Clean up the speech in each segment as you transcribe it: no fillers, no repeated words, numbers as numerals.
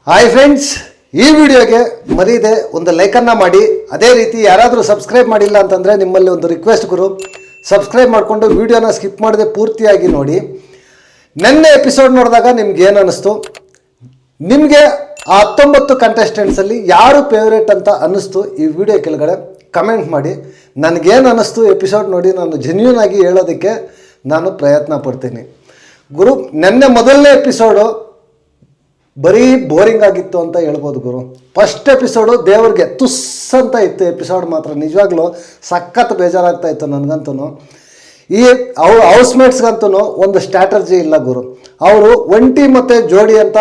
Hi friends, ಈ ವಿಡಿಯೋಗೆ ಮರೀದೆ ಒಂದು ಲೈಕನ್ನು ಮಾಡಿ. ಅದೇ ರೀತಿ ಯಾರಾದರೂ ಸಬ್ಸ್ಕ್ರೈಬ್ ಮಾಡಿಲ್ಲ ಅಂತಂದರೆ ನಿಮ್ಮಲ್ಲಿ ಒಂದು ರಿಕ್ವೆಸ್ಟ್ ಗುರು, ಸಬ್ಸ್ಕ್ರೈಬ್ ಮಾಡಿಕೊಂಡು ವಿಡಿಯೋನ ಸ್ಕಿಪ್ ಮಾಡದೆ ಪೂರ್ತಿಯಾಗಿ ನೋಡಿ. ನೆನ್ನೆ ಎಪಿಸೋಡ್ ನೋಡಿದಾಗ ನಿಮ್ಗೆ ಏನು ಅನ್ನಿಸ್ತು? ನಿಮಗೆ ಆ 19 ಕಂಟೆಸ್ಟೆಂಟ್ಸಲ್ಲಿ ಯಾರು ಫೇವ್ರೇಟ್ ಅಂತ ಅನ್ನಿಸ್ತು? ಈ ವಿಡಿಯೋ ಕೆಳಗಡೆ ಕಮೆಂಟ್ ಮಾಡಿ. ನನಗೇನು ಅನ್ನಿಸ್ತು ಎಪಿಸೋಡ್ ನೋಡಿ ನಾನು ಜೆನ್ಯೂನ್ ಆಗಿ ಹೇಳೋದಕ್ಕೆ ನಾನು ಪ್ರಯತ್ನ ಪಡ್ತೀನಿ ಗುರು. ನೆನ್ನೆ ಮೊದಲನೇ ಎಪಿಸೋಡು ಬರೀ ಬೋರಿಂಗ್ ಆಗಿತ್ತು ಅಂತ ಹೇಳ್ಬೋದು ಗುರು. ಫಸ್ಟ್ ಎಪಿಸೋಡು ದೇವ್ರಿಗೆ ತುಸ್ ಅಂತ ಇತ್ತು. ಎಪಿಸೋಡ್ ಮಾತ್ರ ನಿಜವಾಗ್ಲೂ ಸಖತ್ ಬೇಜಾರಾಗ್ತಾ ಇತ್ತು ನನಗಂತೂ. ಈ ಹೌಸ್ಮೇಟ್ಸ್ಗಂತೂ ಒಂದು ಸ್ಟ್ರಾಟರ್ಜಿ ಇಲ್ಲ ಗುರು. ಅವರು ಒಂಟಿ ಮತ್ತು ಜೋಡಿ ಅಂತ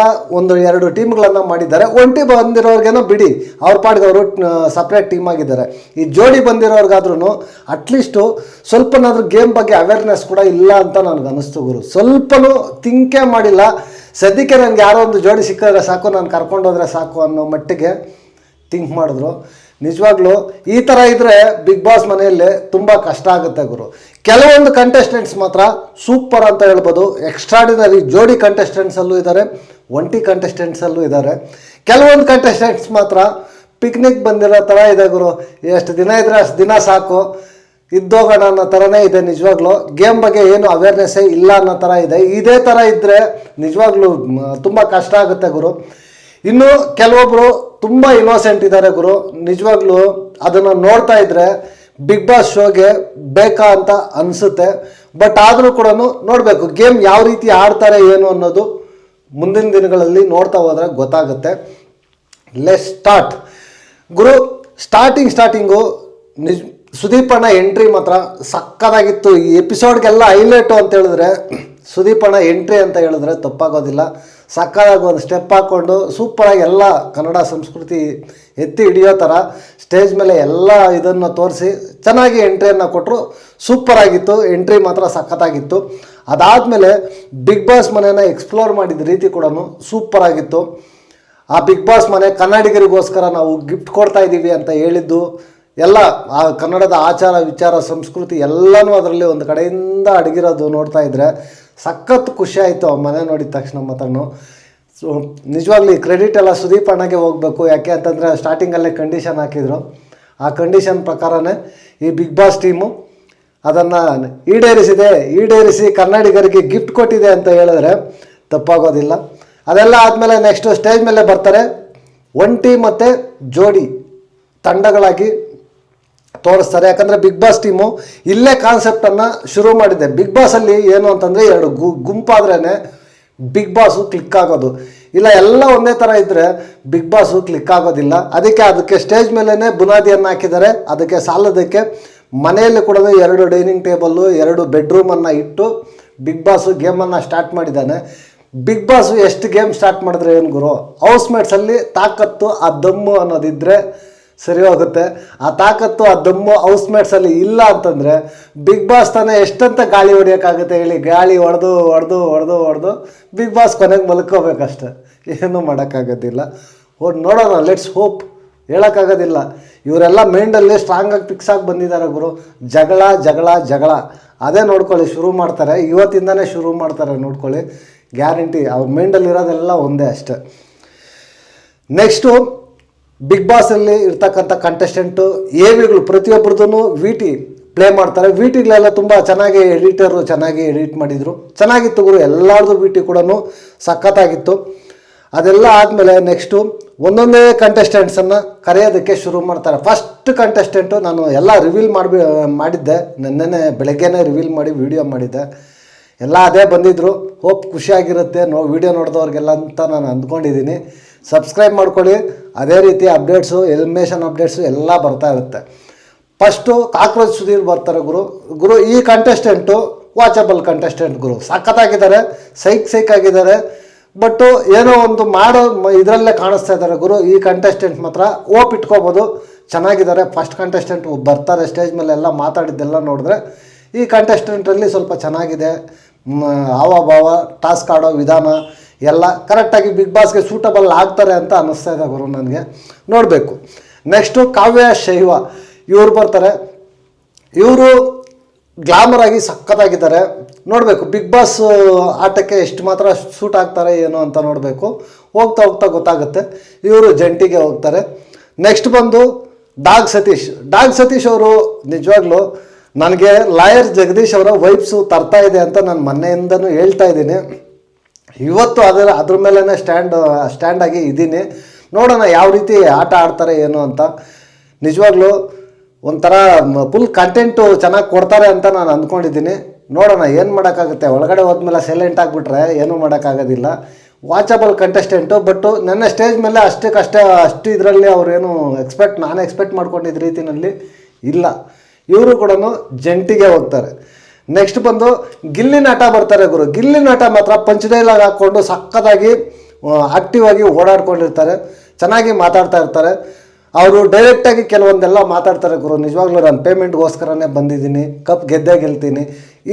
ಎರಡು ಟೀಮ್ಗಳನ್ನು ಮಾಡಿದ್ದಾರೆ. ಒಂಟಿ ಬಂದಿರೋರ್ಗೇನೋ ಬಿಡಿ, ಅವ್ರ ಪಾಡಿಗೆ ಅವರು ಸಪ್ರೇಟ್ ಟೀಮ್ ಆಗಿದ್ದಾರೆ. ಈ ಜೋಡಿ ಬಂದಿರೋರ್ಗಾದ್ರೂ ಅಟ್ಲೀಸ್ಟು ಸ್ವಲ್ಪನಾದ್ರೂ ಗೇಮ್ ಬಗ್ಗೆ ಅವೇರ್ನೆಸ್ ಕೂಡ ಇಲ್ಲ ಅಂತ ನನಗೆ ಅನ್ನಿಸ್ತು ಗುರು. ಸ್ವಲ್ಪನೂ ಥಿಂಕೇ ಮಾಡಿಲ್ಲ. ಸದ್ಯಕ್ಕೆ ನನಗೆ ಯಾರೋ ಒಂದು ಜೋಡಿ ಸಿಕ್ಕಿದ್ರೆ ಸಾಕು, ನಾನು ಕರ್ಕೊಂಡೋದ್ರೆ ಸಾಕು ಅನ್ನೋ ಮಟ್ಟಿಗೆ ಥಿಂಕ್ ಮಾಡಿದ್ರು. ನಿಜವಾಗ್ಲೂ ಈ ಥರ ಇದ್ದರೆ ಬಿಗ್ ಬಾಸ್ ಮನೆಯಲ್ಲಿ ತುಂಬ ಕಷ್ಟ ಆಗುತ್ತೆ ಗುರು. ಕೆಲವೊಂದು ಕಂಟೆಸ್ಟೆಂಟ್ಸ್ ಮಾತ್ರ ಸೂಪರ್ ಅಂತ ಹೇಳ್ಬೋದು. ಎಕ್ಸ್ಟ್ರಾಡಿನರಿ ಜೋಡಿ ಕಂಟೆಸ್ಟೆಂಟ್ಸಲ್ಲೂ ಇದ್ದಾರೆ, ಒಂಟಿ ಕಂಟೆಸ್ಟೆಂಟ್ಸಲ್ಲೂ ಇದ್ದಾರೆ. ಕೆಲವೊಂದು ಕಂಟೆಸ್ಟೆಂಟ್ಸ್ ಮಾತ್ರ ಪಿಕ್ನಿಕ್ ಬಂದಿರೋ ಥರ ಇದೆ ಗುರು. ಎಷ್ಟು ದಿನ ಇದ್ದರೆ ಅಷ್ಟು ದಿನ ಸಾಕು, ಇದ್ದೋಗೋಣ ಅನ್ನೋ ಥರನೇ ಇದೆ. ನಿಜವಾಗ್ಲೂ ಗೇಮ್ ಬಗ್ಗೆ ಏನು ಅವೇರ್ನೆಸ್ಸೇ ಇಲ್ಲ ಅನ್ನೋ ಥರ ಇದೆ. ಇದೇ ಥರ ಇದ್ದರೆ ನಿಜವಾಗ್ಲೂ ತುಂಬ ಕಷ್ಟ ಆಗುತ್ತೆ ಗುರು. ಇನ್ನು ಕೆಲವೊಬ್ಬರು ತುಂಬ ಇನ್ನೋಸೆಂಟ್ ಇದ್ದಾರೆ ಗುರು. ನಿಜವಾಗ್ಲೂ ಅದನ್ನು ನೋಡ್ತಾ ಇದ್ದರೆ ಬಿಗ್ ಬಾಸ್ ಶೋಗೆ ಬೇಕಾ ಅಂತ ಅನಿಸುತ್ತೆ. ಬಟ್ ಆದರೂ ಕೂಡ ನೋಡಬೇಕು ಗೇಮ್ ಯಾವ ರೀತಿ ಆಡ್ತಾರೆ ಏನು ಅನ್ನೋದು ಮುಂದಿನ ದಿನಗಳಲ್ಲಿ ನೋಡ್ತಾ ಹೋದರೆ ಗೊತ್ತಾಗುತ್ತೆ. ಲೆಟ್ಸ್ ಸ್ಟಾರ್ಟ್ ಗುರು. ಸ್ಟಾರ್ಟಿಂಗು ಸುದೀಪಣ್ಣ ಎಂಟ್ರಿ ಮಾತ್ರ ಸಕ್ಕತ್ತಾಗಿತ್ತು. ಈ ಎಪಿಸೋಡ್ಗೆಲ್ಲ ಹೈಲೈಟು ಅಂತ ಹೇಳಿದ್ರೆ ಸುದೀಪಣ್ಣ ಎಂಟ್ರಿ ಅಂತ ಹೇಳಿದ್ರೆ ತಪ್ಪಾಗೋದಿಲ್ಲ. ಸಕ್ಕತ್ತಾಗಿ ಒಂದು ಸ್ಟೆಪ್ ಹಾಕ್ಕೊಂಡು ಸೂಪರಾಗಿ ಎಲ್ಲ ಕನ್ನಡ ಸಂಸ್ಕೃತಿ ಎತ್ತಿ ಹಿಡಿಯೋ ಥರ ಸ್ಟೇಜ್ ಮೇಲೆ ಎಲ್ಲ ಇದನ್ನು ತೋರಿಸಿ ಚೆನ್ನಾಗಿ ಎಂಟ್ರಿಯನ್ನು ಕೊಟ್ಟರು. ಸೂಪರಾಗಿತ್ತು ಎಂಟ್ರಿ ಮಾತ್ರ ಸಖತ್ತಾಗಿತ್ತು. ಅದಾದಮೇಲೆ ಬಿಗ್ ಬಾಸ್ ಮನೆಯನ್ನು ಎಕ್ಸ್ಪ್ಲೋರ್ ಮಾಡಿದ ರೀತಿ ಕೂಡ ಸೂಪರಾಗಿತ್ತು. ಆ ಬಿಗ್ ಬಾಸ್ ಮನೆ ಕನ್ನಡಿಗರಿಗೋಸ್ಕರ ನಾವು ಗಿಫ್ಟ್ ಕೊಡ್ತಾ ಇದ್ದೀವಿ ಅಂತ ಹೇಳಿದ್ದು ಎಲ್ಲ ಆ ಕನ್ನಡದ ಆಚಾರ ವಿಚಾರ ಸಂಸ್ಕೃತಿ ಎಲ್ಲನೂ ಅದರಲ್ಲಿ ಒಂದು ಕಡೆಯಿಂದ ಅಡಗಿರೋದು ನೋಡ್ತಾ ಇದ್ದರೆ ಸಖತ್ ಖುಷಿ ಆಯಿತು ಆ ಮನೆ ನೋಡಿದ ತಕ್ಷಣ ಮಾತ್ರನು. ಸೊ ನಿಜವಾಗ್ಲೂ ಈ ಕ್ರೆಡಿಟ್ ಎಲ್ಲ ಸುದೀಪ್ ಅಣ್ಣಗೆ ಹೋಗಬೇಕು. ಯಾಕೆ ಅಂತಂದರೆ ಸ್ಟಾರ್ಟಿಂಗಲ್ಲೇ ಕಂಡೀಷನ್ ಹಾಕಿದರು. ಆ ಕಂಡೀಷನ್ ಪ್ರಕಾರನೇ ಈ ಬಿಗ್ ಬಾಸ್ ಟೀಮು ಅದನ್ನು ಈಡೇರಿಸಿ ಕನ್ನಡಿಗರಿಗೆ ಗಿಫ್ಟ್ ಕೊಟ್ಟಿದೆ ಅಂತ ಹೇಳಿದ್ರೆ ತಪ್ಪಾಗೋದಿಲ್ಲ. ಅದೆಲ್ಲ ಆದಮೇಲೆ ನೆಕ್ಸ್ಟು ಸ್ಟೇಜ್ ಮೇಲೆ ಬರ್ತಾರೆ ಒಂಟಿ ಮತ್ತು ಜೋಡಿ ತಂಡಗಳಾಗಿ ತೋರಿಸ್ತಾರೆ. ಯಾಕಂದರೆ ಬಿಗ್ ಬಾಸ್ ಟೀಮು ಇಲ್ಲೇ ಕಾನ್ಸೆಪ್ಟನ್ನು ಶುರು ಮಾಡಿದೆ. ಬಿಗ್ ಬಾಸಲ್ಲಿ ಏನು ಅಂತಂದರೆ ಎರಡು ಗುಂಪಾದ್ರೇ ಬಿಗ್ ಬಾಸು ಕ್ಲಿಕ್ ಆಗೋದು. ಇಲ್ಲ ಎಲ್ಲ ಒಂದೇ ಥರ ಇದ್ದರೆ ಬಿಗ್ ಬಾಸು ಕ್ಲಿಕ್ ಆಗೋದಿಲ್ಲ. ಅದಕ್ಕೆ ಸ್ಟೇಜ್ ಮೇಲೇ ಬುನಾದಿಯನ್ನು ಹಾಕಿದ್ದಾರೆ. ಅದಕ್ಕೆ ಸಾಲದಕ್ಕೆ ಮನೆಯಲ್ಲಿ ಕೂಡ 2 ಡೈನಿಂಗ್ ಟೇಬಲ್ಲು 2 ಬೆಡ್ರೂಮನ್ನು ಇಟ್ಟು ಬಿಗ್ ಬಾಸು ಗೇಮನ್ನು ಸ್ಟಾರ್ಟ್ ಮಾಡಿದ್ದಾನೆ. ಬಿಗ್ ಬಾಸು ಎಷ್ಟು ಗೇಮ್ ಸ್ಟಾರ್ಟ್ ಮಾಡಿದ್ರೆ ಏನು ಗುರು, ಹೌಸ್ಮೇಟ್ಸಲ್ಲಿ ತಾಕತ್ತು ಆ ದಮ್ಮು ಅನ್ನೋದಿದ್ದರೆ ಸರಿ ಹೋಗುತ್ತೆ. ಆ ತಾಕತ್ತು ಆ ದಮ್ಮು ಹೌಸ್ಮೇಟ್ಸಲ್ಲಿ ಇಲ್ಲ ಅಂತಂದರೆ ಬಿಗ್ ಬಾಸ್ ತಾನೇ ಎಷ್ಟಂತ ಗಾಳಿ ಹೊಡಿಯೋಕ್ಕಾಗುತ್ತೆ ಹೇಳಿ. ಗಾಳಿ ಹೊಡೆದು ಬಿಗ್ ಬಾಸ್ ಕೊನೆಗೆ ಮಲ್ಕೋಬೇಕಷ್ಟೆ, ಏನೂ ಮಾಡೋಕ್ಕಾಗೋದಿಲ್ಲ. ನೋಡೋಣ, ಲೆಟ್ಸ್ ಹೋಪ್. ಹೇಳೋಕ್ಕಾಗೋದಿಲ್ಲ. ಇವರೆಲ್ಲ ಮೈಂಡಲ್ಲಿ ಸ್ಟ್ರಾಂಗಾಗಿ ಫಿಕ್ಸ್ ಆಗಿ ಬಂದಿದ್ದಾರೆ ಗುರು. ಜಗಳ ಅದೇ ನೋಡ್ಕೊಳ್ಳಿ ಶುರು ಮಾಡ್ತಾರೆ. ಇವತ್ತಿಂದನೇ ಶುರು ಮಾಡ್ತಾರೆ ನೋಡ್ಕೊಳ್ಳಿ, ಗ್ಯಾರಂಟಿ. ಅವ್ರ ಮೈಂಡಲ್ಲಿ ಇರೋದೆಲ್ಲ ಒಂದೇ ಅಷ್ಟೆ. ನೆಕ್ಸ್ಟು ಬಿಗ್ ಬಾಸಲ್ಲಿ ಇರ್ತಕ್ಕಂಥ ಕಂಟೆಸ್ಟೆಂಟು ಎವಿಗಳು ಪ್ರತಿಯೊಬ್ಬರದೂ ವಿಟಿ ಪ್ಲೇ ಮಾಡ್ತಾರೆ. ವಿಟಿಗಳೆಲ್ಲ ತುಂಬ ಚೆನ್ನಾಗಿ ಚೆನ್ನಾಗಿ ಎಡಿಟ್ ಮಾಡಿದರು. ಚೆನ್ನಾಗಿತ್ತು ಗುರು. ಎಲ್ಲರದು ವಿಟಿ ಕೂಡ ಸಖತ್ತಾಗಿತ್ತು. ಅದೆಲ್ಲ ಆದಮೇಲೆ ನೆಕ್ಸ್ಟು ಒಂದೊಂದೇ ಕಂಟೆಸ್ಟೆಂಟ್ಸನ್ನು ಕರೆಯೋದಕ್ಕೆ ಶುರು ಮಾಡ್ತಾರೆ. ಫಸ್ಟ್ ಕಂಟೆಸ್ಟೆಂಟು ನಾನು ಎಲ್ಲ ರಿವೀಲ್ ಮಾಡಿದ್ದೆ. ನೆನ್ನೆ ಬೆಳಗ್ಗೆನೇ ರಿವೀಲ್ ಮಾಡಿ ವಿಡಿಯೋ ಮಾಡಿದ್ದೆ. ಎಲ್ಲ ಅದೇ ಬಂದಿದ್ದರು. ಹೋಪ್ ಖುಷಿಯಾಗಿರುತ್ತೆ ವಿಡಿಯೋ ನೋಡಿದವ್ರಿಗೆಲ್ಲ ಅಂತ ನಾನು ಅಂದ್ಕೊಂಡಿದ್ದೀನಿ. ಸಬ್ಸ್ಕ್ರೈಬ್ ಮಾಡ್ಕೊಳ್ಳಿ. ಅದೇ ರೀತಿ ಅಪ್ಡೇಟ್ಸು ಎಲಿಮಿನೇಷನ್ ಅಪ್ಡೇಟ್ಸು ಎಲ್ಲ ಬರ್ತಾ ಇರುತ್ತೆ. ಫಸ್ಟು ಕಾಕ್ರೋಚ್ ಸುಧೀರ್ ಬರ್ತಾರೆ ಗುರು. ಈ ಕಂಟೆಸ್ಟೆಂಟು ವಾಚಬಲ್ ಕಂಟೆಸ್ಟೆಂಟ್ ಗುರು. ಸಖತ್ತಾಗಿದ್ದಾರೆ, ಸೈಕ್ ಆಗಿದ್ದಾರೆ. ಬಟ್ಟು ಏನೋ ಒಂದು ಮಾಡೋ ಇದರಲ್ಲೇ ಕಾಣಿಸ್ತಾ ಇದ್ದಾರೆ ಗುರು. ಈ ಕಂಟೆಸ್ಟೆಂಟ್ ಮಾತ್ರ ಓಪ್ ಇಟ್ಕೋಬೋದು, ಚೆನ್ನಾಗಿದ್ದಾರೆ. ಫಸ್ಟ್ ಕಂಟೆಸ್ಟೆಂಟ್ ಬರ್ತಾರೆ ಸ್ಟೇಜ್ ಮೇಲೆ ಎಲ್ಲ ಮಾತಾಡಿದ್ದೆಲ್ಲ ನೋಡಿದ್ರೆ ಈ ಕಂಟೆಸ್ಟೆಂಟಲ್ಲಿ ಸ್ವಲ್ಪ ಚೆನ್ನಾಗಿದೆ. ಹಾವಭಾವ, ಟಾಸ್ಕ್ ಆಡೋ ವಿಧಾನ ಎಲ್ಲ ಕರೆಕ್ಟಾಗಿ ಬಿಗ್ ಬಾಸ್ಗೆ ಸೂಟಬಲ್ ಆಗ್ತಾರೆ ಅಂತ ಅನ್ನಿಸ್ತಾ ಇದೆ ಗುರು ನನಗೆ. ನೋಡಬೇಕು. ನೆಕ್ಸ್ಟು ಕಾವ್ಯ ಶೈವ ಇವ್ರು ಬರ್ತಾರೆ. ಇವರು ಗ್ಲಾಮರ್ ಆಗಿ ಸಖತ್ತಾಗಿದ್ದಾರೆ. ನೋಡಬೇಕು ಬಿಗ್ ಬಾಸ್ ಆಟಕ್ಕೆ ಎಷ್ಟು ಮಾತ್ರ ಸೂಟ್ ಆಗ್ತಾರೆ ಏನು ಅಂತ ನೋಡಬೇಕು. ಹೋಗ್ತಾ ಹೋಗ್ತಾ ಗೊತ್ತಾಗುತ್ತೆ ಇವರು ಜಂಟಿಗೆ ಹೋಗ್ತಾರೆ. ನೆಕ್ಸ್ಟ್ ಬಂದು ಡಾಗ್ ಸತೀಶ್ ಅವರು ನಿಜವಾಗ್ಲೂ ನನಗೆ ಲಾಯರ್ ಜಗದೀಶ್ ಅವರ ವೈಬ್ಸು ತರ್ತಾ ಇದೆ ಅಂತ ನಾನು ಮೊನ್ನೆಯಿಂದನೂ ಹೇಳ್ತಾ ಇದ್ದೀನಿ. ಇವತ್ತು ಅದ್ರ ಮೇಲೇ ಸ್ಟ್ಯಾಂಡ್ ಆಗಿ ಇದ್ದೀನಿ. ನೋಡೋಣ ಯಾವ ರೀತಿ ಆಟ ಆಡ್ತಾರೆ ಏನು ಅಂತ. ನಿಜವಾಗ್ಲೂ ಒಂಥರ ಫುಲ್ ಕಂಟೆಂಟು ಚೆನ್ನಾಗಿ ಕೊಡ್ತಾರೆ ಅಂತ ನಾನು ಅಂದ್ಕೊಂಡಿದ್ದೀನಿ. ನೋಡೋಣ ಏನು ಮಾಡೋಕ್ಕಾಗುತ್ತೆ. ಒಳಗಡೆ ಹೋದ್ಮೇಲೆ ಸೈಲೆಂಟ್ ಆಗಿಬಿಟ್ರೆ ಏನೂ ಮಾಡೋಕ್ಕಾಗೋದಿಲ್ಲ. ವಾಚಬಲ್ ಕಂಟೆಸ್ಟೆಂಟು, ಬಟ್ಟು ನನ್ನ ಸ್ಟೇಜ್ ಮೇಲೆ ಅಷ್ಟು ಇದರಲ್ಲಿ ಅವರೇನು ನಾನು ಎಕ್ಸ್ಪೆಕ್ಟ್ ಮಾಡ್ಕೊಂಡಿದ್ದ ರೀತಿಯಲ್ಲಿ ಇಲ್ಲ. ಇವರು ಕೂಡ ಜಂಟಿಗೆ ಹೋಗ್ತಾರೆ. ನೆಕ್ಸ್ಟ್ ಬಂದು ಗಿಲ್ಲಿ ನಟ ಬರ್ತಾರೆ ಗುರು. ಗಿಲ್ಲಿ ನಟ ಮಾತ್ರ ಪಂಚ್ ಡೈಲಾಗ್ ಹಾಕ್ಕೊಂಡು ಸಕ್ಕತ್ತಾಗಿ ಆಕ್ಟಿವ್ ಆಗಿ ಓಡಾಡ್ಕೊಂಡಿರ್ತಾರೆ, ಚೆನ್ನಾಗಿ ಮಾತಾಡ್ತಾ ಇರ್ತಾರೆ. ಅವರು ಡೈರೆಕ್ಟಾಗಿ ಕೆಲವೊಂದೆಲ್ಲ ಮಾತಾಡ್ತಾರೆ ಗುರು. ನಿಜವಾಗ್ಲೂ ನಾನು ಪೇಮೆಂಟ್ಗೋಸ್ಕರನೇ ಬಂದಿದ್ದೀನಿ, ಕಪ್ ಗೆಲ್ತೀನಿ.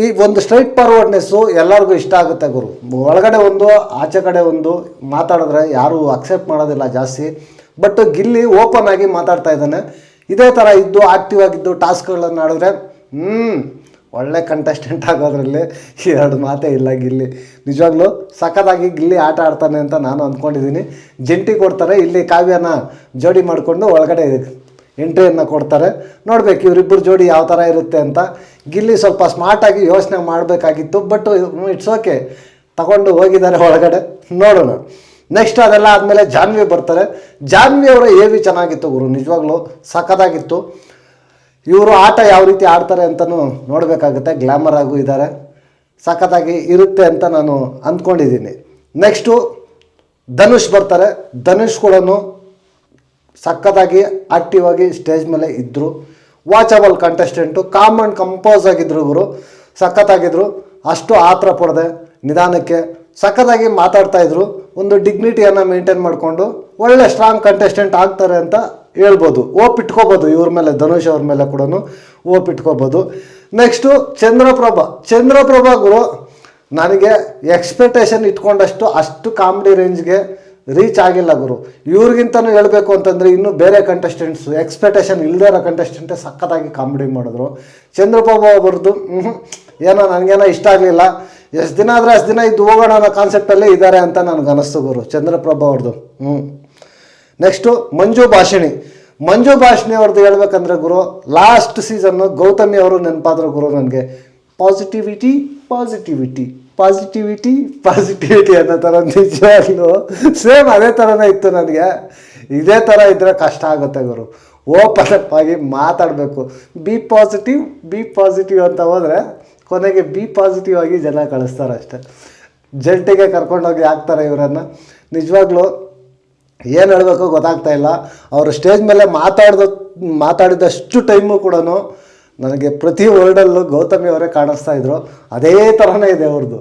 ಈ ಒಂದು ಸ್ಟ್ರೈಟ್ ಫಾರ್ವರ್ಡ್ನೆಸ್ಸು ಎಲ್ಲರಿಗೂ ಇಷ್ಟ ಆಗುತ್ತೆ ಗುರು. ಒಳಗಡೆ ಒಂದು ಆಚೆ ಕಡೆ ಒಂದು ಮಾತಾಡಿದ್ರೆ ಯಾರೂ ಅಕ್ಸೆಪ್ಟ್ ಮಾಡೋದಿಲ್ಲ ಜಾಸ್ತಿ. ಬಟ್ ಗಿಲ್ಲಿ ಓಪನ್ ಆಗಿ ಮಾತಾಡ್ತಾ ಇದ್ದಾನೆ. ಇದೇ ಥರ ಇದ್ದು ಆಕ್ಟಿವ್ ಆಗಿದ್ದು ಟಾಸ್ಕ್ಗಳನ್ನು ಆಡಿದ್ರೆ ಒಳ್ಳೆ ಕಂಟೆಸ್ಟೆಂಟ್ ಆಗೋದ್ರಲ್ಲಿ ಎರಡು ಮಾತೇ ಇಲ್ಲ. ಗಿಲ್ಲಿ ನಿಜವಾಗ್ಲೂ ಸಖತ್ತಾಗಿ ಗಿಲ್ಲಿ ಆಟ ಆಡ್ತಾನೆ ಅಂತ ನಾನು ಅಂದ್ಕೊಂಡಿದ್ದೀನಿ. ಜಂಟಿ ಕೊಡ್ತಾರೆ, ಇಲ್ಲಿ ಕಾವ್ಯನ ಜೋಡಿ ಮಾಡಿಕೊಂಡು ಒಳಗಡೆ ಎಂಟ್ರಿಯನ್ನು ಕೊಡ್ತಾರೆ. ನೋಡಬೇಕು ಇವರಿಬ್ಬರು ಜೋಡಿ ಯಾವ ಥರ ಇರುತ್ತೆ ಅಂತ. ಗಿಲ್ಲಿ ಸ್ವಲ್ಪ ಸ್ಮಾರ್ಟಾಗಿ ಯೋಚನೆ ಮಾಡಬೇಕಾಗಿತ್ತು, ಬಟ್ ಇಟ್ಸ್ ಓಕೆ, ತಗೊಂಡು ಹೋಗಿದ್ದಾರೆ ಒಳಗಡೆ. ನೋಡೋಣ. ನೆಕ್ಸ್ಟ್ ಅದೆಲ್ಲ ಆದಮೇಲೆ ಜಾನ್ವಿ ಬರ್ತಾರೆ. ಜಾನ್ವಿ ಅವರ AV ಚೆನ್ನಾಗಿತ್ತು ಗುರು, ನಿಜವಾಗ್ಲೂ ಸಖತ್ತಾಗಿತ್ತು. ಇವರು ಆಟ ಯಾವ ರೀತಿ ಆಡ್ತಾರೆ ಅಂತಲೂ ನೋಡಬೇಕಾಗುತ್ತೆ. ಗ್ಲಾಮರ್ ಆಗು ಇದ್ದಾರೆ, ಸಖತ್ತಾಗಿ ಇರುತ್ತೆ ಅಂತ ನಾನು ಅಂದ್ಕೊಂಡಿದ್ದೀನಿ. ನೆಕ್ಸ್ಟು ಧನುಷ್ ಬರ್ತಾರೆ. ಧನುಷ್ ಕೂಡ ಸಖತ್ತಾಗಿ ಆಕ್ಟಿವ್ ಆಗಿ ಸ್ಟೇಜ್ ಮೇಲೆ ಇದ್ದರು. Watchable contestant, com and compose ಆಗಿದ್ದರು ಗುರು, ಸಖತ್ತಾಗಿದ್ದರು. ಅಷ್ಟು ಆತರ ಪಡದೆ ನಿಧಾನಕ್ಕೆ ಸಖತ್ತಾಗಿ ಮಾತಾಡ್ತಾಯಿದ್ರು. ಒಂದು ಡಿಗ್ನಿಟಿಯನ್ನು ಮೇಂಟೈನ್ ಮಾಡಿಕೊಂಡು ಒಳ್ಳೆ ಸ್ಟ್ರಾಂಗ್ ಕಂಟೆಸ್ಟೆಂಟ್ ಆಗ್ತಾರೆ ಅಂತ ಹೇಳ್ಬೋದು. ಇಟ್ಕೋಬೋದು ಇವ್ರ ಮೇಲೆ, ಧನುಷ್ ಅವ್ರ ಮೇಲೆ ಕೂಡ ಇಟ್ಕೋಬೋದು. ನೆಕ್ಸ್ಟು ಚಂದ್ರಪ್ರಭಾ ಗುರು, ನನಗೆ ಎಕ್ಸ್ಪೆಕ್ಟೇಷನ್ ಇಟ್ಕೊಂಡಷ್ಟು ಅಷ್ಟು ಕಾಮಿಡಿ ರೇಂಜ್ಗೆ ರೀಚ್ ಆಗಿಲ್ಲ ಗುರು. ಇವ್ರಿಗಿಂತನೂ ಹೇಳಬೇಕು ಅಂತಂದರೆ ಇನ್ನೂ ಬೇರೆ ಕಂಟೆಸ್ಟೆಂಟ್ಸು, ಎಕ್ಸ್ಪೆಕ್ಟೇಷನ್ ಇಲ್ಲದೇ ಇರೋ ಕಂಟೆಸ್ಟೆಂಟೇ ಸಖತ್ತಾಗಿ ಕಾಮಿಡಿ ಮಾಡಿದ್ರು. ಚಂದ್ರಪ್ರಭಾ ಅವ್ರದ್ದು ಏನೋ ನನಗೇನೋ ಇಷ್ಟ ಆಗಲಿಲ್ಲ. ಎಷ್ಟು ದಿನ ಆದರೆ ಅಷ್ಟು ದಿನ ಇದ್ದು ಹೋಗೋಣ ಅನ್ನೋ ಕಾನ್ಸೆಪ್ಟಲ್ಲೇ ಇದ್ದಾರೆ ಅಂತ ನನಗೆ ಅನ್ನಿಸ್ತು ಗುರು ಚಂದ್ರಪ್ರಭಾ ಅವ್ರದ್ದು. ನೆಕ್ಸ್ಟು ಮಂಜು ಭಾಷಿಣಿ ಅವ್ರದ್ದು ಹೇಳ್ಬೇಕಂದ್ರೆ ಗುರು, ಲಾಸ್ಟ್ ಸೀಸನ್ನು ಗೌತಮಿ ಅವರು ನೆನಪಾದ್ರು ಗುರು ನನಗೆ. ಪಾಸಿಟಿವಿಟಿ ಅನ್ನೋ ಥರ ನಿಜವಾಗ್ಲೂ ಸೇಮ್ ಅದೇ ಥರನೇ ಇತ್ತು ನನಗೆ. ಇದೇ ಥರ ಇದ್ದರೆ ಕಷ್ಟ ಆಗುತ್ತೆ ಗುರು. ಓಪನ್ ಅಪ್ ಆಗಿ ಮಾತಾಡಬೇಕು. ಬಿ ಪಾಸಿಟಿವ್ ಅಂತ ಹೋದರೆ ಕೊನೆಗೆ ಬಿ ಪಾಸಿಟಿವ್ ಆಗಿ ಜನ ಕಳಿಸ್ತಾರೆ ಅಷ್ಟೆ. ಜಂಟಿಗೆ ಕರ್ಕೊಂಡೋಗಿ ಹಾಕ್ತಾರೆ ಇವರನ್ನು. ನಿಜವಾಗ್ಲೂ ಏನು ಹೇಳಬೇಕು ಗೊತ್ತಾಗ್ತಾ ಇಲ್ಲ. ಅವರು ಸ್ಟೇಜ್ ಮೇಲೆ ಮಾತಾಡಿದಷ್ಟು ಟೈಮು ಕೂಡ ನನಗೆ ಪ್ರತಿ ವರ್ಡಲ್ಲೂ ಗೌತಮಿ ಅವರೇ ಕಾಣಿಸ್ತಾ ಇದ್ರು. ಅದೇ ಥರನೇ ಇದೆ ಅವ್ರದ್ದು,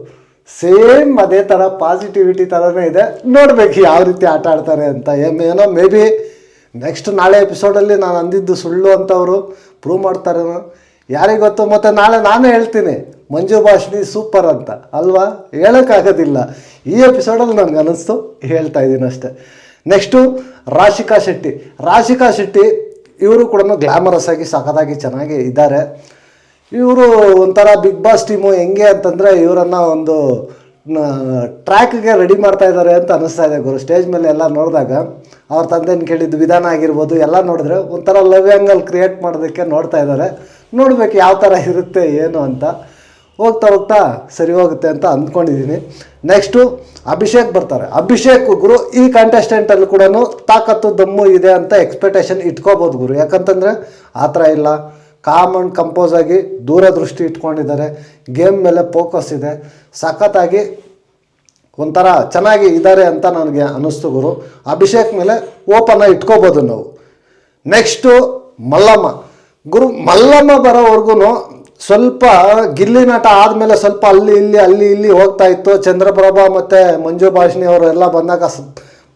ಸೇಮ್ ಅದೇ ಥರ ಪಾಸಿಟಿವಿಟಿ ಥರನೇ ಇದೆ. ನೋಡಬೇಕು ಯಾವ ರೀತಿ ಆಟ ಆಡ್ತಾರೆ ಅಂತ. ಏನೋ ಮೇ ಬಿ ನೆಕ್ಸ್ಟ್ ನಾಳೆ ಎಪಿಸೋಡಲ್ಲಿ ನಾನು ಅಂದಿದ್ದು ಸುಳ್ಳು ಅಂತ ಅವರು ಪ್ರೂವ್ ಮಾಡ್ತಾರೇನೋ, ಯಾರಿಗೆ ಗೊತ್ತು. ಮತ್ತು ನಾಳೆ ನಾನೇ ಹೇಳ್ತೀನಿ ಮಂಜು ಭಾಷಿಣಿ ಸೂಪರ್ ಅಂತ, ಅಲ್ವಾ? ಹೇಳೋಕ್ಕಾಗೋದಿಲ್ಲ. ಈ ಎಪಿಸೋಡಲ್ಲಿ ನನಗೆ ಅನ್ನಿಸ್ತು, ಹೇಳ್ತಾ ಇದ್ದೀನಿ ಅಷ್ಟೆ. ನೆಕ್ಸ್ಟು ರಾಶಿಕಾ ಶೆಟ್ಟಿ ಇವರು ಕೂಡ ಗ್ಲಾಮರಸ್ ಆಗಿ ಸಖತ್ತಾಗಿ ಚೆನ್ನಾಗಿ ಇದ್ದಾರೆ. ಇವರು ಒಂಥರ ಬಿಗ್ ಬಾಸ್ ಟೀಮು ಹೆಂಗೆ ಅಂತಂದರೆ ಇವರನ್ನು ಒಂದು ಟ್ರ್ಯಾಕ್ಗೆ ರೆಡಿ ಮಾಡ್ತಾ ಇದ್ದಾರೆ ಅಂತ ಅನ್ನಿಸ್ತಾ ಇದೆ ಗುರು. ಸ್ಟೇಜ್ ಮೇಲೆ ಎಲ್ಲ ನೋಡಿದಾಗ ಅವ್ರ ತಂದೆನ ಕೇಳಿದ್ದು ವಿಧಾನ ಆಗಿರ್ಬೋದು ಎಲ್ಲ ನೋಡಿದ್ರೆ ಒಂಥರ ಲವ್ ಆ್ಯಂಗಲ್ ಕ್ರಿಯೇಟ್ ಮಾಡೋದಕ್ಕೆ ನೋಡ್ತಾ ಇದ್ದಾರೆ. ನೋಡಬೇಕು ಯಾವ ಥರ ಇರುತ್ತೆ ಏನು ಅಂತ. ಹೋಗ್ತಾ ಸರಿ ಹೋಗುತ್ತೆ ಅಂತ ಅಂದ್ಕೊಂಡಿದ್ದೀನಿ. ನೆಕ್ಸ್ಟು ಅಭಿಷೇಕ್ ಬರ್ತಾರೆ. ಅಭಿಷೇಕ್ ಗುರು ಈ ಕಂಟೆಸ್ಟೆಂಟಲ್ಲಿ ಕೂಡ ತಾಕತ್ತು ದಮ್ಮು ಇದೆ ಅಂತ ಎಕ್ಸ್ಪೆಕ್ಟೇಷನ್ ಇಟ್ಕೋಬೋದು ಗುರು. ಯಾಕಂತಂದರೆ ಆ ಥರ ಇಲ್ಲ, ಕಾಮ್ ಆ್ಯಂಡ್ ಕಂಪೋಸ್ ಆಗಿ ದೂರದೃಷ್ಟಿ ಇಟ್ಕೊಂಡಿದ್ದಾರೆ. ಗೇಮ್ ಮೇಲೆ ಫೋಕಸ್ ಇದೆ, ಸಖತ್ತಾಗಿ ಒಂಥರ ಚೆನ್ನಾಗಿ ಇದ್ದಾರೆ ಅಂತ ನನಗೆ ಅನ್ನಿಸ್ತು ಗುರು. ಅಭಿಷೇಕ್ ಮೇಲೆ ಓಪನ್ ಆಗಿ ಇಟ್ಕೋಬೋದು ನಾವು. ನೆಕ್ಸ್ಟು ಮಲ್ಲಮ್ಮ ಬರೋವರೆಗೂ ಸ್ವಲ್ಪ ಗಿಲ್ಲಿ ನಟ ಆದಮೇಲೆ ಸ್ವಲ್ಪ ಅಲ್ಲಿ ಇಲ್ಲಿ ಹೋಗ್ತಾ ಇತ್ತು. ಚಂದ್ರಪ್ರಭಾ ಮತ್ತು ಮಂಜು ಭಾಷಿಣಿ ಅವರು ಎಲ್ಲ ಬಂದಾಗ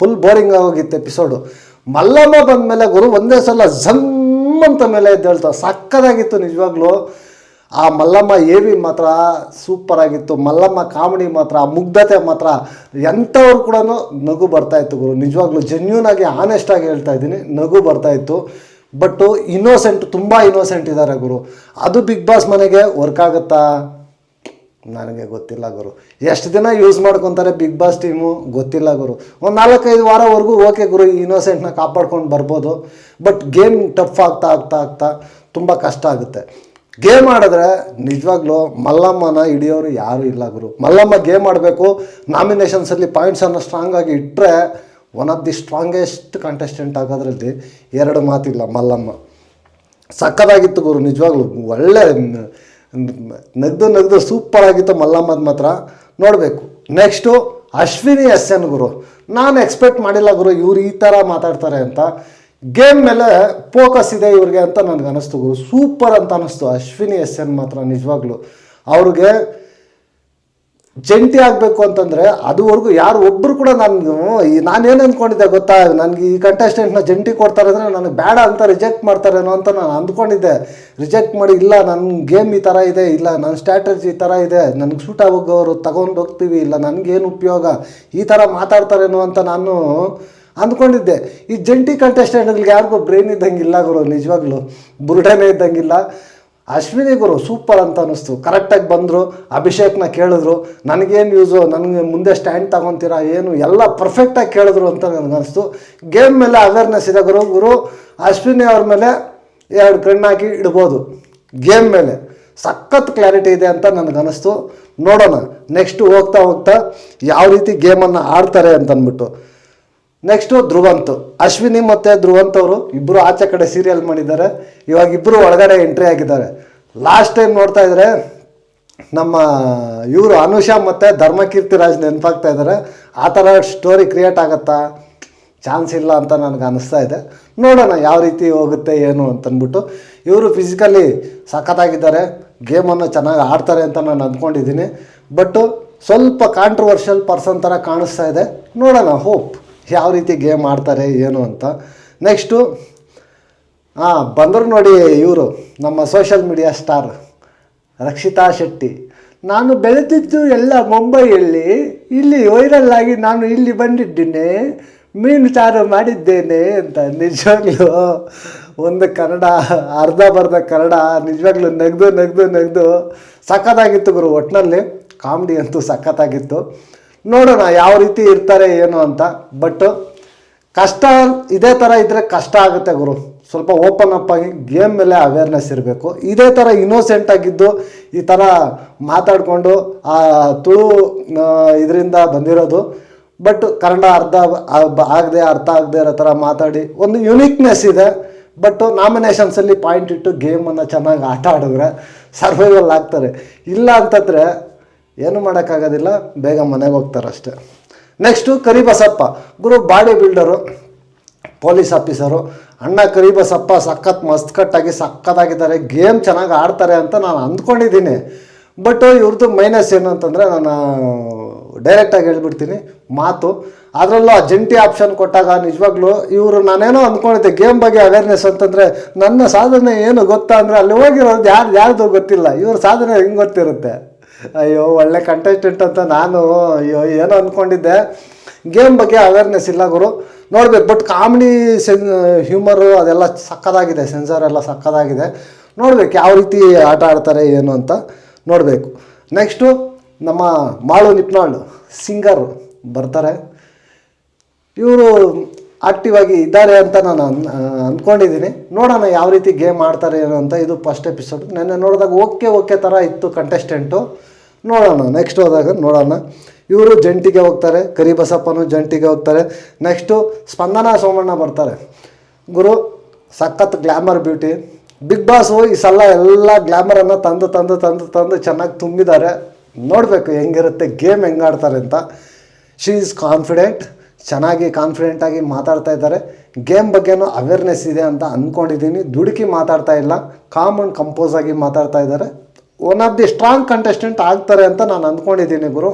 ಫುಲ್ ಬೋರಿಂಗ್ ಆಗೋಗಿತ್ತು ಎಪಿಸೋಡು. ಮಲ್ಲಮ್ಮ ಬಂದಮೇಲೆ ಗುರು ಒಂದೇ ಸಲ ಝಮ್ ಅಂತ ಮೇಲೆ ಎದ್ದೇಳ್ತಾವೆ. ಸಕ್ಕದಾಗಿತ್ತು ನಿಜವಾಗ್ಲೂ. ಆ ಮಲ್ಲಮ್ಮ AV ಮಾತ್ರ ಸೂಪರಾಗಿತ್ತು. ಮಲ್ಲಮ್ಮ ಕಾಮಿಡಿ ಮಾತ್ರ, ಆ ಮುಗ್ಧತೆ ಮಾತ್ರ ಎಂಥವ್ರು ಕೂಡ ನಗು ಬರ್ತಾಯಿತ್ತು ಗುರು. ನಿಜವಾಗ್ಲೂ ಜೆನ್ಯೂನಾಗಿ ಆನೆಸ್ಟಾಗಿ ಹೇಳ್ತಾ ಇದ್ದೀನಿ, ನಗು ಬರ್ತಾಯಿತ್ತು. ಬಟ್ಟು ತುಂಬ ಇನ್ನೋಸೆಂಟ್ ಇದ್ದಾರೆ ಗುರು. ಅದು ಬಿಗ್ ಬಾಸ್ ಮನೆಗೆ ವರ್ಕ್ ಆಗುತ್ತಾ ನನಗೆ ಗೊತ್ತಿಲ್ಲ ಗುರು. ಎಷ್ಟು ದಿನ ಯೂಸ್ ಮಾಡ್ಕೊತಾರೆ ಬಿಗ್ ಬಾಸ್ ಟೀಮು ಗೊತ್ತಿಲ್ಲ ಗುರು. ಒಂದು 4-5 ವಾರವರೆಗೂ ಓಕೆ ಗುರು, ಇನ್ನೋಸೆಂಟ್ನ ಕಾಪಾಡ್ಕೊಂಡು ಬರ್ಬೋದು. ಬಟ್ ಗೇಮ್ ಟಫ್ ಆಗ್ತಾ ಆಗ್ತಾ ಆಗ್ತಾ ತುಂಬ ಕಷ್ಟ ಆಗುತ್ತೆ. ಗೇಮ್ ಆಡಿದ್ರೆ ನಿಜವಾಗ್ಲೂ ಮಲ್ಲಮ್ಮನ ಹಿಡಿಯೋರು ಯಾರೂ ಇಲ್ಲ ಗುರು. ಮಲ್ಲಮ್ಮ ಗೇಮ್ ಆಡಬೇಕು, ನಾಮಿನೇಷನ್ಸಲ್ಲಿ ಪಾಯಿಂಟ್ಸನ್ನು ಸ್ಟ್ರಾಂಗ್ ಆಗಿ ಇಟ್ಟರೆ one of the strongest contestant ಆಗೋದ್ರಲ್ಲಿ 2 ಮಾತಿಲ್ಲ. ಮಲ್ಲಮ್ಮ ಸಕ್ಕತ್ತಾಗಿತ್ತು ಗುರು, ನಿಜವಾಗ್ಲೂ ಒಳ್ಳೆ ನಗ್ದು ಸೂಪರ್ ಆಗಿತ್ತು ಮಲ್ಲಮ್ಮದ ಮಾತ್ರ, ನೋಡಬೇಕು. ನೆಕ್ಸ್ಟು ಅಶ್ವಿನಿ SN ಗುರು. ನಾನು ಎಕ್ಸ್ಪೆಕ್ಟ್ ಮಾಡಿಲ್ಲ ಗುರು ಇವ್ರು ಈ ಥರ ಮಾತಾಡ್ತಾರೆ ಅಂತ. ಗೇಮ್ ಮೇಲೆ ಫೋಕಸ್ ಇದೆ ಇವ್ರಿಗೆ ಅಂತ ನನಗೆ ಅನ್ನಿಸ್ತು ಗುರು. ಸೂಪರ್ ಅಂತ ಅನ್ನಿಸ್ತು ಅಶ್ವಿನಿ SN ಮಾತ್ರ. ನಿಜವಾಗ್ಲೂ ಅವ್ರಿಗೆ ಜಂಟಿ ಆಗಬೇಕು ಅಂತಂದರೆ ಅದುವರೆಗೂ ಯಾರು ಒಬ್ಬರು ಕೂಡ ನಾನೇನು ಅಂದ್ಕೊಂಡಿದ್ದೆ ಗೊತ್ತಾ, ನನಗೆ ಈ ಕಂಟೆಸ್ಟೆಂಟ್ನ ಜಂಟಿ ಕೊಡ್ತಾರೆ ಅಂದರೆ ನನಗೆ ಬೇಡ ಅಂತ ರಿಜೆಕ್ಟ್ ಮಾಡ್ತಾರೇನೋ ಅಂತ ನಾನು ಅಂದ್ಕೊಂಡಿದ್ದೆ. ರಿಜೆಕ್ಟ್ ಮಾಡಿ ಇಲ್ಲ ನನ್ನ ಗೇಮ್ ಈ ಥರ ಇದೆ, ಇಲ್ಲ ನನ್ನ ಸ್ಟ್ರಾಟಜಿ ಈ ಥರ ಇದೆ, ನನಗೆ ಸೂಟ್ ಆಗೋರು ತಗೊಂಡು ಹೋಗ್ತೀವಿ, ಇಲ್ಲ ನನಗೇನು ಉಪಯೋಗ, ಈ ಥರ ಮಾತಾಡ್ತಾರೇನೋ ಅಂತ ನಾನು ಅಂದ್ಕೊಂಡಿದ್ದೆ. ಈ ಜಂಟಿ ಕಂಟೆಸ್ಟೆಂಟ್ಗಳಿಗೆ ಯಾರಿಗೂ ಬ್ರೈನ್ ಇದ್ದಂಗಿಲ್ಲ ಗುರು, ನಿಜವಾಗ್ಲೂ ಬುರುಡೆನೇ ಇದ್ದಂಗಿಲ್ಲ. ಅಶ್ವಿನಿ ಗುರು ಸೂಪರ್ ಅಂತ ಅನ್ನಿಸ್ತು. ಕರೆಕ್ಟಾಗಿ ಬಂದರು, ಅಭಿಷೇಕ್ನ ಕೇಳಿದ್ರು ನನಗೇನು ಯೂಸು, ನನಗೆ ಮುಂದೆ ಸ್ಟ್ಯಾಂಡ್ ತಗೊತೀರಾ ಏನು, ಎಲ್ಲ ಪರ್ಫೆಕ್ಟಾಗಿ ಕೇಳಿದ್ರು ಅಂತ ನನಗನ್ನಿಸ್ತು. ಗೇಮ್ ಮೇಲೆ ಅವೇರ್ನೆಸ್ ಇದೆ ಗುರು. ಅಶ್ವಿನಿ ಅವ್ರ ಮೇಲೆ 2 ಕಣ್ಣಾಕಿ ಇಡ್ಬೋದು. ಗೇಮ್ ಮೇಲೆ ಸಖತ್ ಕ್ಲಾರಿಟಿ ಇದೆ ಅಂತ ನನಗನ್ನಿಸ್ತು. ನೋಡೋಣ ನೆಕ್ಸ್ಟು ಹೋಗ್ತಾ ಯಾವ ರೀತಿ ಗೇಮನ್ನು ಆಡ್ತಾರೆ ಅಂತಂದ್ಬಿಟ್ಟು. ನೆಕ್ಸ್ಟು ಧ್ರುವಂತ್. ಅಶ್ವಿನಿ ಮತ್ತು ಧ್ರುವಂತ್ ಅವರು ಇಬ್ಬರು ಆಚೆ ಕಡೆ ಸೀರಿಯಲ್ ಮಾಡಿದ್ದಾರೆ, ಇವಾಗ ಇಬ್ಬರು ಒಳಗಡೆ ಎಂಟ್ರಿ ಆಗಿದ್ದಾರೆ. ಲಾಸ್ಟ್ ಟೈಮ್ ನೋಡ್ತಾ ಇದ್ದಾರೆ ನಮ್ಮ ಇವರು ಅನುಷಾ ಮತ್ತು ಧರ್ಮಕೀರ್ತಿರಾಜ್ ನೆನಪಾಗ್ತಾ ಇದ್ದಾರೆ. ಆ ಥರ ಸ್ಟೋರಿ ಕ್ರಿಯೇಟ್ ಆಗುತ್ತಾ, ಚಾನ್ಸ್ ಇಲ್ಲ ಅಂತ ನನಗೆ ಅನ್ನಿಸ್ತಾ ಇದೆ. ನೋಡೋಣ ಯಾವ ರೀತಿ ಹೋಗುತ್ತೆ ಏನು ಅಂತಂದ್ಬಿಟ್ಟು. ಇವರು ಫಿಸಿಕಲಿ ಸಖತ್ತಾಗಿದ್ದಾರೆ, ಗೇಮನ್ನು ಚೆನ್ನಾಗಿ ಆಡ್ತಾರೆ ಅಂತ ನಾನು ಅಂದ್ಕೊಂಡಿದ್ದೀನಿ. ಬಟ್ಟು ಸ್ವಲ್ಪ ಕಾಂಟ್ರವರ್ಷಿಯಲ್ ಪರ್ಸನ್ ಥರ ಕಾಣಿಸ್ತಾ ಇದೆ. ನೋಡೋಣ, ಹೋಪ್ ಯಾವ ರೀತಿ ಗೇಮ್ ಆಡ್ತಾರೆ ಏನು ಅಂತ. ನೆಕ್ಸ್ಟು ಬಂದರು ನೋಡಿ ಇವರು ನಮ್ಮ social media star Rakshita Shetty. ನಾನು ಬೆಳೆದಿದ್ದು ಎಲ್ಲ ಮುಂಬೈಯಲ್ಲಿ, ಇಲ್ಲಿ ವೈರಲ್ ಆಗಿ ನಾನು ಇಲ್ಲಿ ಬಂದಿದ್ದೇನೆ, ಮೀನು ಸಾರು ಮಾಡಿದ್ದೇನೆ ಅಂತ. ನಿಜವಾಗ್ಲೂ ಒಂದು ಕನ್ನಡ ಅರ್ಧ ಕನ್ನಡ ನಿಜವಾಗ್ಲೂ ನಗ್ದು ಸಖತ್ತಾಗಿತ್ತು ಗುರು. ಒಟ್ಟಿನಲ್ಲಿ ಕಾಮಿಡಿ ಅಂತೂ ಸಖತ್ತಾಗಿತ್ತು. ನೋಡೋಣ ಯಾವ ರೀತಿ ಇರ್ತಾರೆ ಏನು ಅಂತ. ಬಟ್ ಕಷ್ಟ ಇದೇ ಥರ ಇದ್ದರೆ ಕಷ್ಟ ಆಗುತ್ತೆ ಗುರು. ಸ್ವಲ್ಪ ಓಪನ್ ಅಪ್ ಆಗಿ ಗೇಮ್ ಮೇಲೆ ಅವೇರ್ನೆಸ್ ಇರಬೇಕು. ಇದೇ ಥರ ಇನ್ನೋಸೆಂಟ್ ಆಗಿದ್ದು ಈ ಥರ ಮಾತಾಡಿಕೊಂಡು ಆ ತುಳು ಇದರಿಂದ ಬಂದಿರೋದು. ಬಟ್ ಕನ್ನಡ ಅರ್ಥ ಆಗದೆ ಇರೋ ಥರ ಮಾತಾಡಿ ಒಂದು ಯುನೀಕ್ನೆಸ್ ಇದೆ. ಬಟ್ ನಾಮಿನೇಷನ್ಸಲ್ಲಿ ಪಾಯಿಂಟ್ ಇಟ್ಟು ಗೇಮನ್ನು ಚೆನ್ನಾಗಿ ಆಟ ಆಡಿದ್ರೆ ಸರ್ವೈವಲ್ ಆಗ್ತಾರೆ. ಇಲ್ಲ ಅಂತಂದರೆ ಏನು ಮಾಡೋಕ್ಕಾಗೋದಿಲ್ಲ, ಬೇಗ ಮನೆಗೆ ಹೋಗ್ತಾರೆ ಅಷ್ಟೆ. ನೆಕ್ಸ್ಟು ಕರಿಬಸಪ್ಪ ಗುರು, ಬಾಡಿ ಬಿಲ್ಡರು, ಪೊಲೀಸ್ ಆಫೀಸರು. ಅಣ್ಣ ಕರಿಬಸಪ್ಪ ಮಸ್ತ್ ಸಖತ್ತಾಗಿದ್ದಾರೆ, ಗೇಮ್ ಚೆನ್ನಾಗಿ ಆಡ್ತಾರೆ ಅಂತ ನಾನು ಅಂದ್ಕೊಂಡಿದ್ದೀನಿ. ಬಟ್ ಇವ್ರದ್ದು ಮೈನಸ್ ಏನು ಅಂತಂದರೆ, ನಾನು ಡೈರೆಕ್ಟಾಗಿ ಹೇಳ್ಬಿಡ್ತೀನಿ ಮಾತು. ಅದರಲ್ಲೂ ಆ ಜಂಟಿ ಆಪ್ಷನ್ ಕೊಟ್ಟಾಗ ನಿಜವಾಗ್ಲೂ ಇವರು ನಾನೇನೋ ಅಂದ್ಕೊಂಡಿದ್ದೆ ಗೇಮ್ ಬಗ್ಗೆ ಅವೇರ್ನೆಸ್ ಅಂತಂದರೆ, ನನ್ನ ಸಾಧನೆ ಏನು ಗೊತ್ತಾ ಅಂದರೆ ಅಲ್ಲಿ ಹೋಗಿರೋದು ಯಾರ್ದು ಗೊತ್ತಿಲ್ಲ, ಇವ್ರ ಸಾಧನೆ ಹೆಂಗೆ ಗೊತ್ತಿರುತ್ತೆ. ಅಯ್ಯೋ ಒಳ್ಳೆ ಕಂಟೆಸ್ಟೆಂಟ್ ಅಂತ ನಾನು ಏನೋ ಅಂದ್ಕೊಂಡಿದ್ದೆ. ಗೇಮ್ ಬಗ್ಗೆ ಅವೇರ್ನೆಸ್ ಇಲ್ಲ ಗುರು, ನೋಡ್ಬೇಕು. ಬಟ್ ಕಾಮಿಡಿ ಹ್ಯೂಮರು ಅದೆಲ್ಲ ಸಕ್ಕತ್ತಾಗಿದೆ, ಸೆನ್ಸರ್ ಎಲ್ಲ ಸಕ್ಕತ್ತಾಗಿದೆ. ನೋಡ್ಬೇಕು ಯಾವ ರೀತಿ ಆಟ ಆಡ್ತಾರೆ ಏನು ಅಂತ ನೋಡಬೇಕು. ನೆಕ್ಸ್ಟು ನಮ್ಮ ಮಾಳು ನಿಪ್ನಾಳ್ ಸಿಂಗರ್ ಬರ್ತಾರೆ. ಇವರು ಆಕ್ಟಿವ್ ಆಗಿ ಇದ್ದಾರೆ ಅಂತ ನಾನು ಅಂದ್ಕೊಂಡಿದ್ದೀನಿ. ನೋಡೋಣ ಯಾವ ರೀತಿ ಗೇಮ್ ಆಡ್ತಾರೆ ಏನು ಅಂತ. ಇದು ಫಸ್ಟ್ ಎಪಿಸೋಡ್. ನೆನ್ನೆ ನೋಡಿದಾಗ ಓಕೆ ಥರ ಇತ್ತು ಕಂಟೆಸ್ಟೆಂಟು. ನೋಡೋಣ ನೆಕ್ಸ್ಟ್ ಹೋದಾಗ ನೋಡೋಣ. ಇವರು ಜಂಟಿಗೆ ಹೋಗ್ತಾರೆ, ಕರಿಬಸಪ್ಪನೂ ಜಂಟಿಗೆ ಹೋಗ್ತಾರೆ. ನೆಕ್ಸ್ಟು ಸ್ಪಂದನಾ ಸೋಮಣ್ಣ ಬರ್ತಾರೆ ಗುರು. ಸಖತ್ ಗ್ಲ್ಯಾಮರ್ ಬ್ಯೂಟಿ. ಬಿಗ್ ಬಾಸು ಈ ಸಲ ಎಲ್ಲ ಗ್ಲ್ಯಾಮರನ್ನು ತಂದು ಚೆನ್ನಾಗಿ ತುಂಬಿದ್ದಾರೆ. ನೋಡಬೇಕು ಹೆಂಗಿರುತ್ತೆ, ಗೇಮ್ ಹೆಂಗೆ ಆಡ್ತಾರೆ ಅಂತ. ಶಿ ಈಸ್ ಕಾನ್ಫಿಡೆಂಟ್, ಚೆನ್ನಾಗಿ ಕಾನ್ಫಿಡೆಂಟಾಗಿ ಮಾತಾಡ್ತಾ ಇದ್ದಾರೆ. ಗೇಮ್ ಬಗ್ಗೆನೂ ಅವೇರ್ನೆಸ್ ಇದೆ ಅಂತ ಅಂದ್ಕೊಂಡಿದ್ದೀನಿ. ದುಡುಕಿ ಮಾತಾಡ್ತಾ ಇಲ್ಲ, ಕಾಮ್ ಆ್ಯಂಡ್ ಕಂಪೋಸ್ ಆಗಿ ಮಾತಾಡ್ತಾ ಇದ್ದಾರೆ. One of the strong contestant ಆಗ್ತಾರೆ ಅಂತ ನಾನು ಅಂದ್ಕೊಂಡಿದ್ದೀನಿ ಗುರು.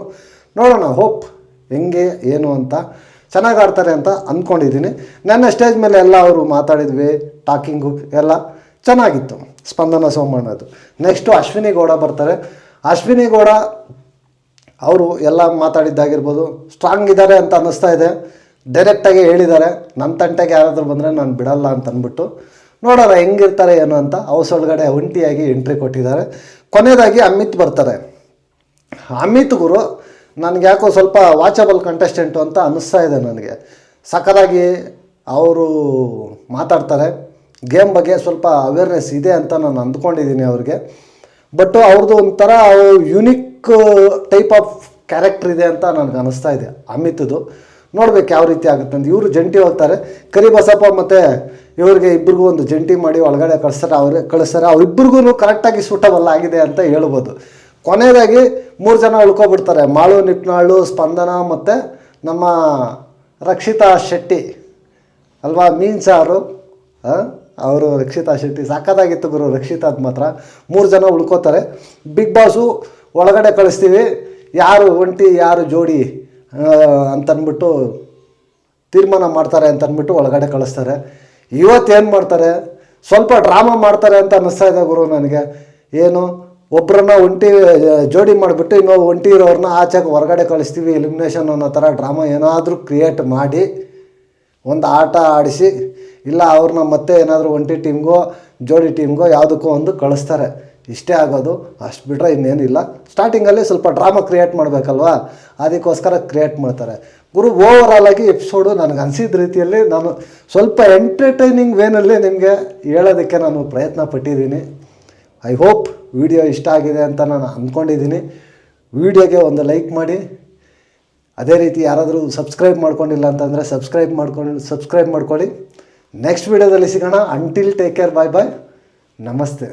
ನೋಡೋಣ ಹೋಪ್ ಹೆಂಗೆ ಏನು ಅಂತ. ಚೆನ್ನಾಗಿ ಆಡ್ತಾರೆ ಅಂತ ಅಂದ್ಕೊಂಡಿದ್ದೀನಿ. ನನ್ನ ಸ್ಟೇಜ್ ಮೇಲೆ ಎಲ್ಲ ಅವರು ಮಾತಾಡಿದ್ವಿ, ಟಾಕಿಂಗು ಎಲ್ಲ ಚೆನ್ನಾಗಿತ್ತು ಸ್ಪಂದನ ಸೋಮಣ್ಣದು. ನೆಕ್ಸ್ಟು ಅಶ್ವಿನಿ ಗೌಡ ಬರ್ತಾರೆ. ಅಶ್ವಿನಿ ಗೌಡ ಅವರು ಎಲ್ಲ ಮಾತಾಡಿದ್ದಾಗಿರ್ಬೋದು ಸ್ಟ್ರಾಂಗ್ ಇದ್ದಾರೆ ಅಂತ ಅನ್ನಿಸ್ತಾ ಇದೆ. ಡೈರೆಕ್ಟಾಗಿ ಹೇಳಿದ್ದಾರೆ, ನನ್ನ ತಂಟೆಗೆ ಯಾರಾದರೂ ಬಂದರೆ ನಾನು ಬಿಡಲ್ಲ ಅಂತ ಅಂದ್ಬಿಟ್ಟು. ನೋಡೋಣ ಹೆಂಗಿರ್ತಾರೆ ಏನು ಅಂತ. ಹೌಸ್ ಒಳಗಡೆ ಒಂಟಿಯಾಗಿ ಎಂಟ್ರಿ ಕೊಟ್ಟಿದ್ದಾರೆ. ಕೊನೆಯದಾಗಿ ಅಮಿತ್ ಬರ್ತಾರೆ. ಅಮಿತ್ ಗುರು ನನಗೆ ಯಾಕೋ ಸ್ವಲ್ಪ ವಾಚಬಲ್ ಕಂಟೆಸ್ಟೆಂಟು ಅಂತ ಅನ್ನಿಸ್ತಾ ಇದೆ ನನಗೆ. ಸಖತ್ತಾಗಿ ಅವರು ಮಾತಾಡ್ತಾರೆ, ಗೇಮ್ ಬಗ್ಗೆ ಸ್ವಲ್ಪ ಅವೇರ್ನೆಸ್ ಇದೆ ಅಂತ ನಾನು ಅಂದ್ಕೊಂಡಿದ್ದೀನಿ ಅವ್ರಿಗೆ. ಬಟ್ ಅವ್ರದ್ದು ಒಂಥರ ಯುನಿಕ್ ಟೈಪ್ ಆಫ್ ಕ್ಯಾರೆಕ್ಟರ್ ಇದೆ ಅಂತ ನನಗೆ ಅನ್ನಿಸ್ತಾ ಇದೆ ಅಮಿತ್ದು. ನೋಡ್ಬೇಕು ಯಾವ ರೀತಿ ಆಗುತ್ತೆ ಅಂತ. ಇವರು ಜಂಟಿ ಹೋಗ್ತಾರೆ, ಕರಿಬಸಪ್ಪ ಮತ್ತು ಇವ್ರಿಗೆ ಇಬ್ಬರಿಗೂ ಒಂದು ಜಂಟಿ ಮಾಡಿ ಒಳಗಡೆ ಕಳಿಸ್ತಾರೆ. ಅವರಿಬ್ಬರಿಗೂ ಕರೆಕ್ಟಾಗಿ ಸೂಟಬಲ್ ಆಗಿದೆ ಅಂತ ಹೇಳ್ಬೋದು. ಕೊನೆಯದಾಗಿ 3 ಜನ ಉಳ್ಕೊಬಿಡ್ತಾರೆ, ಮಾಳು ನಿಪ್ನಾಳು, ಸ್ಪಂದನ ಮತ್ತು ನಮ್ಮ ರಕ್ಷಿತಾ ಶೆಟ್ಟಿ ಅಲ್ವಾ, ಮೀನ್ ಸಾರು. ಅವರು ರಕ್ಷಿತಾ ಶೆಟ್ಟಿ ಸಕ್ಕತ್ತಾಗಿತ್ತು ಗುರು. ರಕ್ಷಿತಾದ ಮಾತ್ರ 3 ಜನ ಉಳ್ಕೋತಾರೆ. ಬಿಗ್ ಬಾಸು ಒಳಗಡೆ ಕಳಿಸ್ತೀವಿ, ಯಾರು ಒಂಟಿ ಯಾರು ಜೋಡಿ ಅಂತಂದ್ಬಿಟ್ಟು ತೀರ್ಮಾನ ಮಾಡ್ತಾರೆ ಅಂತಂದ್ಬಿಟ್ಟು ಒಳಗಡೆ ಕಳಿಸ್ತಾರೆ. ಇವತ್ತೇನು ಮಾಡ್ತಾರೆ, ಸ್ವಲ್ಪ ಡ್ರಾಮಾ ಮಾಡ್ತಾರೆ ಅಂತ ಅನ್ನಿಸ್ತಾ ಇದೆ ಗುರು ನನಗೆ. ಏನು, ಒಬ್ಬರನ್ನ ಒಂಟಿ ಜೋಡಿ ಮಾಡಿಬಿಟ್ಟು ಇನ್ನೊಬ್ಬ ಒಂಟಿ ಇರೋರನ್ನ ಆಚೆಗೆ ಹೊರಗಡೆ ಕಳಿಸ್ತೀವಿ ಎಲಿಮಿನೇಷನ್ ಅನ್ನೋ ಥರ ಡ್ರಾಮಾ ಏನಾದರೂ ಕ್ರಿಯೇಟ್ ಮಾಡಿ ಒಂದು ಆಟ ಆಡಿಸಿ, ಇಲ್ಲ ಅವ್ರನ್ನ ಮತ್ತೆ ಏನಾದರೂ ಒಂಟಿ ಟೀಮ್ಗೋ ಜೋಡಿ ಟೀಮ್ಗೋ ಯಾವುದಕ್ಕೋ ಒಂದು ಕಳಿಸ್ತಾರೆ. ಇಷ್ಟೇ ಆಗೋದು, ಅಷ್ಟು ಬಿಟ್ಟರೆ ಇನ್ನೇನಿಲ್ಲ. ಸ್ಟಾರ್ಟಿಂಗಲ್ಲಿ ಸ್ವಲ್ಪ ಡ್ರಾಮಾ ಕ್ರಿಯೇಟ್ ಮಾಡಬೇಕಲ್ವಾ, ಅದಕ್ಕೋಸ್ಕರ ಕ್ರಿಯೇಟ್ ಮಾಡ್ತಾರೆ ಗುರು. ಓವರಾಲಾಗಿ ಎಪಿಸೋಡು ನನಗೆ ಅನಿಸಿದ ರೀತಿಯಲ್ಲಿ ನಾನು ಸ್ವಲ್ಪ ಎಂಟರ್ಟೈನಿಂಗ್ ವೇನಲ್ಲಿ ನಿಮಗೆ ಹೇಳೋದಕ್ಕೆ ನಾನು ಪ್ರಯತ್ನ ಪಟ್ಟಿದ್ದೀನಿ. ಐ ಹೋಪ್ ವಿಡಿಯೋ ಇಷ್ಟ ಆಗಿದೆ ಅಂತ ನಾನು ಅಂದ್ಕೊಂಡಿದ್ದೀನಿ. ವಿಡಿಯೋಗೆ ಒಂದು ಲೈಕ್ ಮಾಡಿ, ಅದೇ ರೀತಿ ಯಾರಾದರೂ ಸಬ್ಸ್ಕ್ರೈಬ್ ಮಾಡ್ಕೊಂಡಿಲ್ಲ ಅಂತಂದರೆ ಸಬ್ಸ್ಕ್ರೈಬ್ ಮಾಡ್ಕೊಳ್ಳಿ. ನೆಕ್ಸ್ಟ್ ವಿಡಿಯೋದಲ್ಲಿ ಸಿಗೋಣ. ಅಂಟಿಲ್ ಟೇಕ್ ಕೇರ್, ಬಾಯ್ ಬಾಯ್, ನಮಸ್ತೆ.